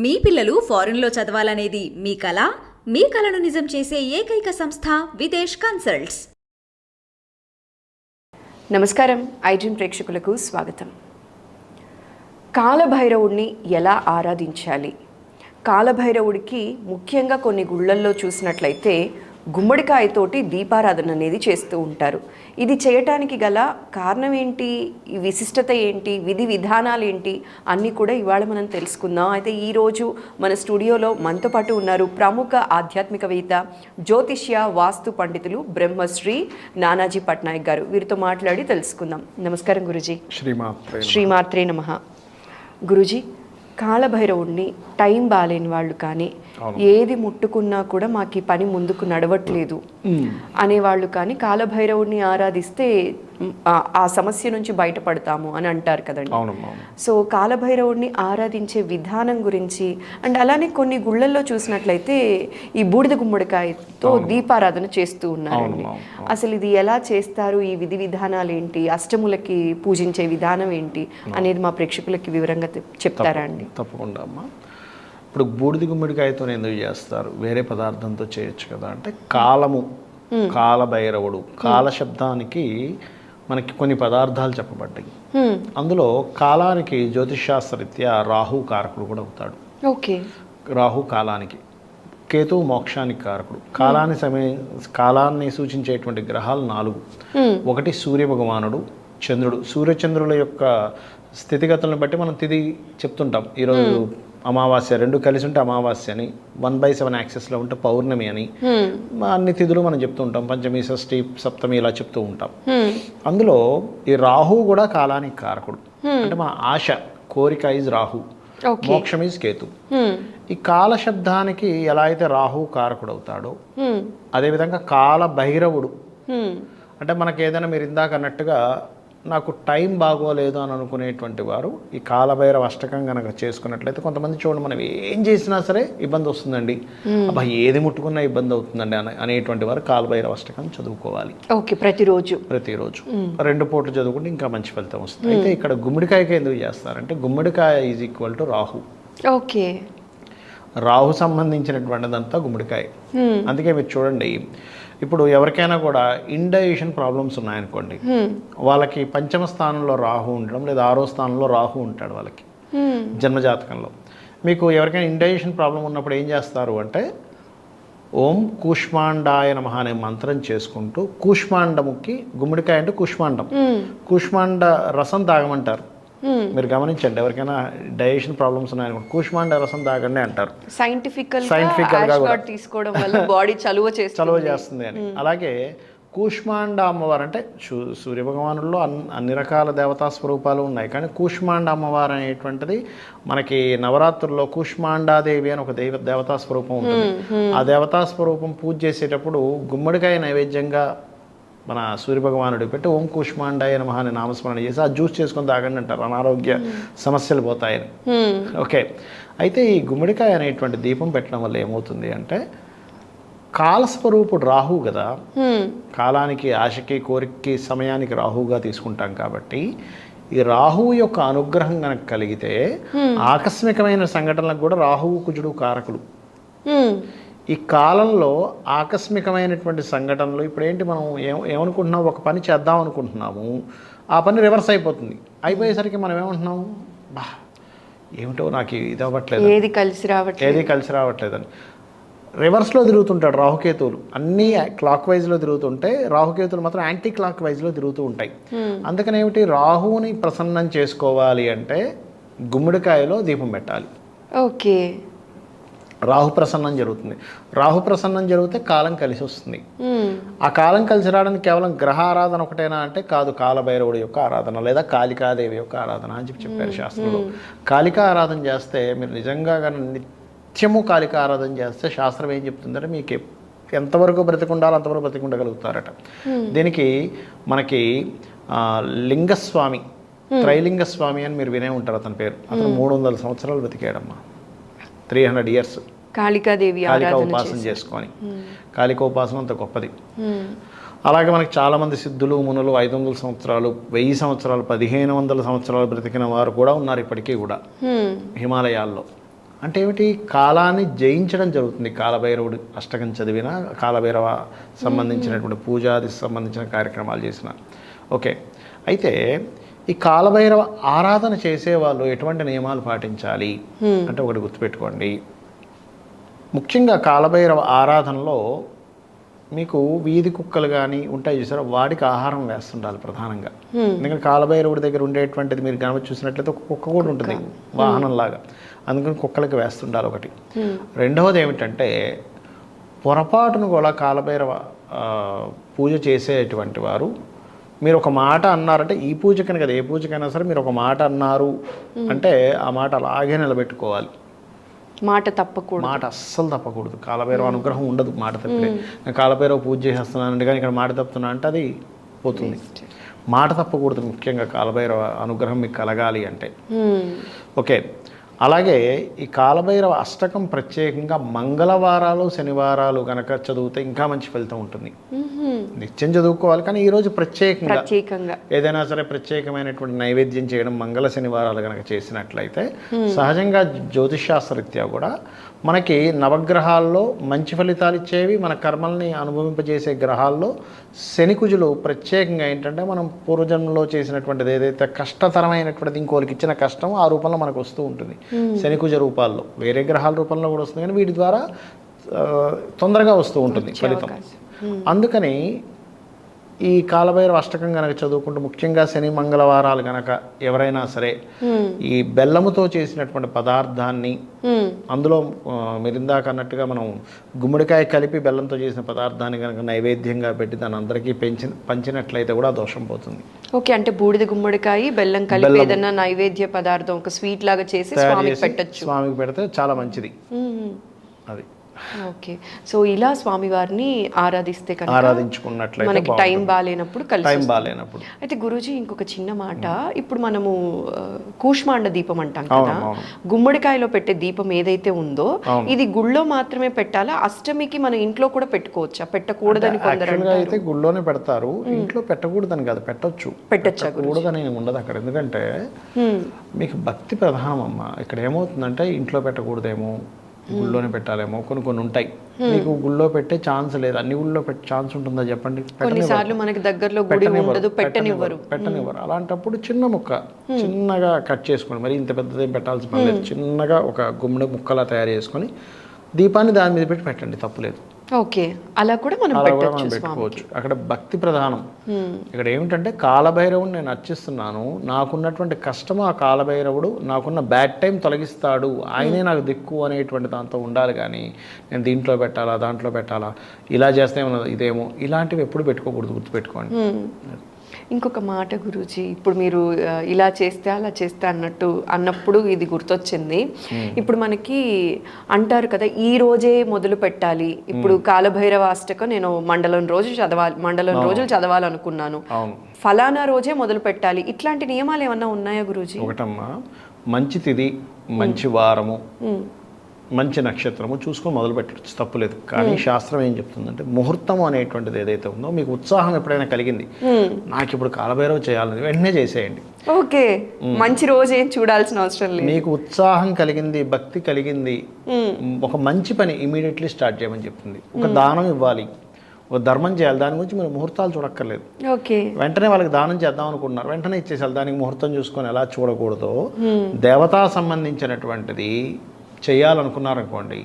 మీ పిల్లలు ఫారెన్లో చదవాలనేది మీ కల? మీ కలను నిజం చేసే ఏకైక సంస్థ విదేశ్ కన్సల్ట్స్. నమస్కారం, ఐడ్రీమ్ ప్రేక్షకులకు స్వాగతం. కాలభైరవుడిని ఎలా ఆరాధించాలి? కాలభైరవుడికి ముఖ్యంగా కొన్ని గుళ్ళల్లో చూసినట్లయితే గుమ్మడికాయతోటి దీపారాధన అనేది చేస్తూ ఉంటారు. ఇది చేయటానికి గల కారణం ఏంటి, ఈ విశిష్టత ఏంటి, విధి విధానాలు ఏంటి అన్నీ కూడా ఇవాళ మనం తెలుసుకుందాం. అయితే ఈరోజు మన స్టూడియోలో మనతో పాటు ఉన్నారు ప్రముఖ ఆధ్యాత్మికవేత్త, జ్యోతిష్య, వాస్తు పండితులు బ్రహ్మశ్రీ నానాజీ పట్నాయక్ గారు. వీరితో మాట్లాడి తెలుసుకుందాం. నమస్కారం గురుజీ. శ్రీమాత్రే నమః. గురుజీ, కాలభైరవుడిని టైం బాగాలేని వాళ్ళు కానీ, ఏది ముట్టుకున్నా కూడా మాకు ఈ పని ముందుకు నడవట్లేదు అనేవాళ్ళు కానీ కాలభైరవుడిని ఆరాధిస్తే ఆ సమస్య నుంచి బయటపడతాము అని అంటారు కదండి. సో కాలభైరవుడిని ఆరాధించే విధానం గురించి అండ్ అలానే కొన్ని గుళ్ళల్లో చూసినట్లయితే ఈ బూడిద గుమ్మడికాయతో దీపారాధన చేస్తూ ఉన్నారండి. అసలు ఇది ఎలా చేస్తారు, ఈ విధి విధానాలు ఏంటి, అష్టములకి పూజించే విధానం ఏంటి అనేది మా ప్రేక్షకులకి వివరంగా చెప్తారా అండి? తప్పకుండా అమ్మా. ఇప్పుడు బూడిద గుమ్మడికాయతో ఎందుకు చేస్తారు, వేరే పదార్థంతో చేయొచ్చు కదా అంటే, కాలము, కాలభైరవుడు, కాల శబ్దానికి మనకి కొన్ని పదార్థాలు చెప్పబడ్డాయి. అందులో కాలానికి జ్యోతిషాస్త్రరీత్యా రాహు కారకుడు కూడా అవుతాడు. ఓకే. రాహు కాలానికి, కేతువు మోక్షానికి కారకుడు. కాలాన్ని సూచించేటువంటి గ్రహాలు 4. ఒకటి సూర్య భగవానుడు, చంద్రుడు. సూర్యచంద్రుల యొక్క స్థితిగతులను బట్టి మనం తిథి చెప్తుంటాం. ఈరోజు అమావాస్య, 2 కలిసి ఉంటే అమావాస్య అని, 1/7 యాక్సెస్లో ఉంటే పౌర్ణమి అని, అన్ని తిథులు మనం చెప్తూ ఉంటాం. పంచమి, షష్ఠి, సప్తమి ఇలా చెప్తూ ఉంటాం. అందులో ఈ రాహు కూడా కాలానికి కారకుడు. అంటే మన ఆశ, కోరిక ఈజ్ రాహు, మోక్షం ఈజ్ కేతు. ఈ కాల శబ్దానికి ఎలా అయితే రాహు కారకుడు అవుతాడో, అదేవిధంగా కాల భైరవుడు అంటే మనకి ఏదైనా మీరు ఇందాక అన్నట్టుగా నాకు టైం బాగోలేదు అని అనుకునేటువంటి వారు ఈ కాలభైరవ అష్టకం కనుక చేసుకున్నట్లయితే, కొంతమంది చూడండి మనం ఏం చేసినా సరే ఇబ్బంది వస్తుందండి, అబ్బా ఏది ముట్టుకున్నా ఇబ్బంది అవుతుందండి అనేటువంటి వారు కాలభైరవ అష్టకం చదువుకోవాలి. ఓకే. ప్రతిరోజు 2 పూటలు చదువుకుంటే ఇంకా మంచి ఫలితం వస్తుంది. అయితే ఇక్కడ గుమ్మడికాయకి ఎందుకు చేస్తారంటే, గుమ్మడికాయ is equal to Rahu. Okay. Rahu సంబంధించినటువంటిదంతా గుమ్మడికాయ. అందుకే మీరు చూడండి, ఇప్పుడు ఎవరికైనా కూడా ఇండైజెషన్ ప్రాబ్లమ్స్ ఉన్నాయనుకోండి, వాళ్ళకి 5వ స్థానంలో రాహు ఉండడం, లేదా 6వ స్థానంలో రాహు ఉంటాడు వాళ్ళకి జన్మజాతకంలో. మీకు ఎవరికైనా ఇండైజెషన్ ప్రాబ్లం ఉన్నప్పుడు ఏం చేస్తారు అంటే, ఓం కూష్మాండాయ నమః అనే మంత్రం చేసుకుంటూ, కూష్మాండముకి, గుమ్మడికాయ అంటే కూష్మాండం, కూష్మాండ రసం తాగమంటారు. మీరు గమనించండి, ఎవరికైనా డైజెషన్ ప్రాబ్లమ్స్ ఉన్నాయనుకోండి, కూష్మాండ రసం తాగండి అంటారు. సైంటిఫికల్ గా తీసుకోవడం వల్ల బాడీ చలువ చేస్తుంది అని. అలాగే కూష్మాండ అమ్మవారు అంటే, సూర్య భగవానుల్లో అన్ని రకాల దేవతా స్వరూపాలు ఉన్నాయి, కానీ కూష్మాండ అమ్మవారు అనేటువంటిది మనకి నవరాత్రుల్లో కూష్మాండాదేవి అని ఒక దేవతా స్వరూపం ఉంటుంది. ఆ దేవతా స్వరూపం పూజ చేసేటప్పుడు గుమ్మడికాయ నైవేద్యంగా మన సూర్యభగవానుడికి పెట్టి ఓం కూష్మాండాయ నమః అని నామస్మరణ చేసి ఆ జ్యూస్ చేసుకొని తాగండి అంటారు, అనారోగ్య సమస్యలు పోతాయని. ఓకే. అయితే ఈ గుమ్మడికాయ అనేటువంటి దీపం పెట్టడం వల్ల ఏమవుతుంది అంటే, కాలస్వరూపుడు రాహు కదా, కాలానికి, ఆశకి, కోరికకి, సమయానికి రాహుగా తీసుకుంటాం కాబట్టి, ఈ రాహువు యొక్క అనుగ్రహం కనుక కలిగితే ఆకస్మికమైన సంఘటనలకు కూడా రాహువు, కుజుడు కారకులు. ఈ కాలంలో ఆకస్మికమైనటువంటి సంఘటనలు, ఇప్పుడు ఏంటి, మనం ఏమనుకుంటున్నాం, ఒక పని చేద్దాం అనుకుంటున్నాము, ఆ పని రివర్స్ అయిపోతుంది. అయిపోయేసరికి మనం ఏమంటున్నాము, బా ఏమిటో నాకు ఇది అవ్వట్లేదు, ఏది కలిసి రావట్లేదని రివర్స్లో తిరుగుతుంటాడు రాహుకేతువులు. అన్నీ క్లాక్ వైజ్లో తిరుగుతుంటే, రాహుకేతువులు మాత్రం యాంటీ క్లాక్ వైజ్లో తిరుగుతూ ఉంటాయి. అందుకని ఏమిటి, రాహువుని ప్రసన్నం చేసుకోవాలి అంటే గుమ్మడికాయలో దీపం పెట్టాలి. ఓకే. రాహు ప్రసన్నం జరుగుతుంది. రాహు ప్రసన్నం జరిగితే కాలం కలిసి వస్తుంది. ఆ కాలం కలిసి రావడానికి కేవలం గ్రహ ఆరాధన ఒకటేనా అంటే కాదు, కాలభైరవుడి యొక్క ఆరాధన లేదా కాళికాదేవి యొక్క ఆరాధన అని చెప్పారు శాస్త్రంలో. కాళికా ఆరాధన చేస్తే, మీరు నిజంగా కానీ నిత్యము కాళికా ఆరాధన చేస్తే శాస్త్రం ఏం చెప్తుందంటే, మీకు ఎంతవరకు బ్రతికుండాలో అంతవరకు బ్రతికుండగలుగుతారట. దీనికి మనకి లింగస్వామి, త్రైలింగ స్వామి అని మీరు వినే ఉంటారు అతని పేరు. అతను 300 సంవత్సరాలు బ్రతికాడమ్మా, 300 years. కాళికాదేవి కాళికా ఉపాసన చేసుకొని, కాళికా ఉపాసన అంత గొప్పది. అలాగే మనకి చాలామంది సిద్ధులు మునులు 500 సంవత్సరాలు 1000 సంవత్సరాలు 1500 సంవత్సరాలు బ్రతికిన వారు కూడా ఉన్నారు ఇప్పటికీ కూడా హిమాలయాల్లో. అంటే ఏమిటి, కాలాన్ని జయించడం జరుగుతుంది. కాలభైరవుడు అష్టకం చదివిన, కాలభైరవ సంబంధించినటువంటి పూజాది సంబంధించిన కార్యక్రమాలు చేసిన. ఓకే, అయితే ఈ కాలభైరవ ఆరాధన చేసేవాళ్ళు ఎటువంటి నియమాలు పాటించాలి అంటే ఒకటి గుర్తుపెట్టుకోండి. ముఖ్యంగా కాలభైరవ ఆరాధనలో మీకు వీధి కుక్కలు కానీ ఉంటాయి చూసారా, వాడికి ఆహారం వేస్తుండాలి ప్రధానంగా. ఎందుకంటే కాలభైరవుడి దగ్గర ఉండేటువంటిది మీరు కనుక చూసినట్లయితే ఒక కుక్క కూడా ఉంటుంది వాహనంలాగా, అందుకని కుక్కలకి వేస్తుండాలి ఒకటి. రెండవది ఏమిటంటే పొరపాటును కూడా కాలభైరవ పూజ చేసేటువంటి వారు మీరు ఒక మాట అన్నారంటే, ఈ పూజకని కదా ఏ పూజకైనా సరే మీరు ఒక మాట అన్నారు అంటే ఆ మాట అలాగే నిలబెట్టుకోవాలి. మాట తప్పకూడదు, మాట అస్సలు తప్పకూడదు. కాలభైరవ అనుగ్రహం ఉండదు మాట తప్పితే. నేను కాలభైరవ పూజ చేసేస్తున్నానంటే కానీ ఇక్కడ మాట తప్పుతున్నా అంటే అది పోతుంది. మాట తప్పకూడదు ముఖ్యంగా కాలభైరవ అనుగ్రహం మీకు కలగాలి అంటే. ఓకే, అలాగే ఈ కాలభైరవ అష్టకం ప్రత్యేకంగా మంగళవారాలు శనివారాలు కనుక చదివితే ఇంకా మంచి ఫలితం ఉంటుంది. నిత్యం చదువుకోవాలి, కానీ ఈరోజు ప్రత్యేకంగా ఏదైనా సరే ప్రత్యేకమైనటువంటి నైవేద్యం చేయడం మంగళ శనివారాలు కనుక చేసినట్లయితే సహజంగా జ్యోతిషాస్త్రరీత్యా కూడా మనకి నవగ్రహాల్లో మంచి ఫలితాలు ఇచ్చేవి, మన కర్మల్ని అనుభవింపజేసే గ్రహాల్లో శనికుజులు ప్రత్యేకంగా ఏంటంటే మనం పూర్వజన్మలో చేసినటువంటిది ఏదైతే కష్టతరమైనటువంటిది ఇంకోరికి ఇచ్చిన కష్టం ఆ రూపంలో మనకు వస్తూ ఉంటుంది. శనికుజ రూపాల్లో, వేరే గ్రహాల రూపంలో కూడా వస్తుంది, కానీ వీటి ద్వారా తొందరగా వస్తూ ఉంటుంది ఫలితం. అందుకని ఈ కాలభైరవ అష్టకం కనుక చదువుకుంటూ ముఖ్యంగా శని మంగళవారాలు కనుక ఎవరైనా సరే ఈ బెల్లముతో చేసినటువంటి పదార్థాన్ని, అందులో మీరు ఇందాక అన్నట్టుగా మనం గుమ్మడికాయ కలిపి బెల్లంతో చేసిన పదార్థాన్ని కనుక నైవేద్యంగా పెట్టి దాని అందరికీ పంచినట్లయితే కూడా దోషం పోతుంది. ఓకే, అంటే బూడిద గుమ్మడికాయ బెల్లం కలిపి ఏదైనా నైవేద్య పదార్థం ఒక స్వీట్ లాగా చేసి స్వామికి పెట్టచ్చు. స్వామికి పెడితే చాలా మంచిది అది. ఓకే, సో ఇలా స్వామివారిని ఆరాధిస్తే ఆరాధించుకున్నట్లయితే మనకి టైం బాగాలేనప్పుడు బాగాలేనప్పుడు. అయితే గురూజీ ఇంకొక చిన్న మాట, ఇప్పుడు మనము కూష్మాండ దీపం అంటాం కదా, గుమ్మడికాయలో పెట్టే దీపం ఏదైతే ఉందో ఇది గుళ్ళో మాత్రమే పెట్టాలా, అష్టమికి మన ఇంట్లో కూడా పెట్టుకోవచ్చా? పెట్టకూడదని కొందరు అయితే గుళ్ళోనే పెడతారు, ఇంట్లో పెట్టకూడదని కాదు, పెట్టకూడదని ఉండదు అక్కడ. ఎందుకంటే మీకు భక్తి ప్రధానం అమ్మ. ఇక్కడ ఏమవుతుందంటే ఇంట్లో పెట్టకూడదేమో, గుళ్ళోనే పెట్టాలేమో, కొన్ని ఉంటాయి. మీకు గుళ్ళో పెట్టే ఛాన్స్ లేదు. అన్ని గుళ్ళో పెట్టే ఛాన్స్ ఉంటుందా చెప్పండి? మనకి దగ్గరలో గుడి ఉండదు, పెట్టనివ్వరు. అలాంటప్పుడు చిన్న ముక్క చిన్నగా కట్ చేసుకోండి. మరి ఇంత పెద్దదేం పెట్టాల్సిన పని లేదు. చిన్నగా ఒక గుమ్మడి ముక్కలా తయారు చేసుకొని దీపాన్ని దాని మీద పెట్టి పెట్టండి, తప్పులేదు. ఓకే, అలా కూడా మనం పెట్టుకోవచ్చు. అక్కడ భక్తి ప్రధానం. ఇక్కడ ఏమిటంటే కాలభైరవుడు నేను అర్చిస్తున్నాను, నాకున్నటువంటి కష్టము ఆ కాలభైరవుడు నాకున్న బ్యాడ్ టైం తొలగిస్తాడు, ఆయనే నాకు దిక్కు అనేటువంటి దాంతో ఉండాలి. కానీ నేను దీంట్లో పెట్టాలా దాంట్లో పెట్టాలా, ఇలా చేస్తే ఇదేమో, ఇలాంటివి ఎప్పుడు పెట్టుకోకూడదు, గుర్తుపెట్టుకోండి. ఇంకొక మాట గురూజీ, ఇప్పుడు మీరు ఇలా చేస్తే అలా చేస్తే అన్నప్పుడు ఇది గుర్తొచ్చింది. ఇప్పుడు మనకి అంటారు కదా, ఈ రోజే మొదలు పెట్టాలి. ఇప్పుడు కాలభైరవ అష్టకం నేను మండలం రోజులు చదవాలనుకున్నాను, ఫలానా రోజే మొదలు పెట్టాలి. ఇట్లాంటి నియమాలు ఏమన్నా ఉన్నాయా గురూజీ? ఒకటమ్మా, మంచి తిథి, మంచి వారము, మంచి నక్షత్రము చూసుకొని మొదలు పెట్టచ్చు, తప్పులేదు. కానీ శాస్త్రం ఏం చెప్తుందంటే ముహూర్తం అనేటువంటిది ఏదైతే ఉందో, మీకు ఉత్సాహం ఎప్పుడైనా కలిగింది, నాకు ఇప్పుడు కాలభైరవ చేయాలని వెంటనే చేసేయండి. ఓకే, మంచి రోజు ఏం చూడాల్సిన అవసరం లేదు. మీకు ఉత్సాహం కలిగింది, భక్తి కలిగింది, ఒక మంచి పని ఇమీడియట్లీ స్టార్ట్ చేయమని చెప్తుంది. ఒక దానం ఇవ్వాలి, ఒక ధర్మం చేయాలి, దాని గురించి మీరు ముహూర్తాలు చూడక్కర్లేదు. ఓకే, వెంటనే వాళ్ళకి దానం చేద్దాం అనుకుంటున్నారు, వెంటనే ఇచ్చేసారు. దానికి ముహూర్తం చూసుకొని ఎలా చూడకూడదో, దేవతా సంబంధించినటువంటిది చేయాలనుకున్నారనుకోండి,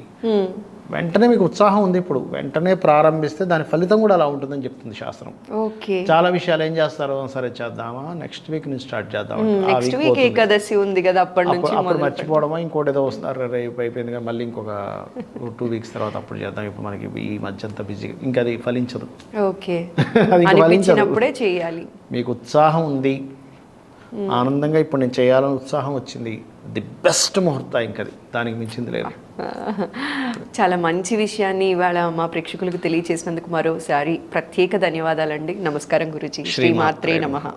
వెంటనే మీకు ఉత్సాహం ఉంది, ఇప్పుడు వెంటనే ప్రారంభిస్తే దాని ఫలితం కూడా అలా ఉంటుందని చెప్తుంది శాస్త్రం. ఓకే, చాలా విషయాలు ఏం చేస్తారు, సరే చేద్దామా, నెక్స్ట్ వీక్ నుంచి స్టార్ట్ చేద్దాం, ఏకాదశి ఉంది కదా, అప్పుడు మర్చిపోవడమా, ఇంకోటి ఏదో వస్తున్నారు, రేపు అయిపోయింది కదా, మళ్ళీ ఇంకొక 2 weeks తర్వాత అప్పుడు చేద్దాం, ఇప్పుడు మనకి ఈ మధ్య అంతా బిజీగా, ఇంకా అది ఫలించదు. ఓకే, అది ఫలించినప్పుడే చేయాలి. మీకు ఉత్సాహం ఉంది, ఆనందంగా ఇప్పుడు నేను చేయాలని ఉత్సాహం వచ్చింది, ది బెస్ట్ ముహూర్తం, ఇంకది దానికి మించింది లేదు. చాలా మంచి విషయాన్ని ఇవాళ మా ప్రేక్షకులకు తెలియజేసినందుకు మరోసారి ప్రత్యేక ధన్యవాదాలండి. నమస్కారం గురూజీ. శ్రీమాత్రే నమః.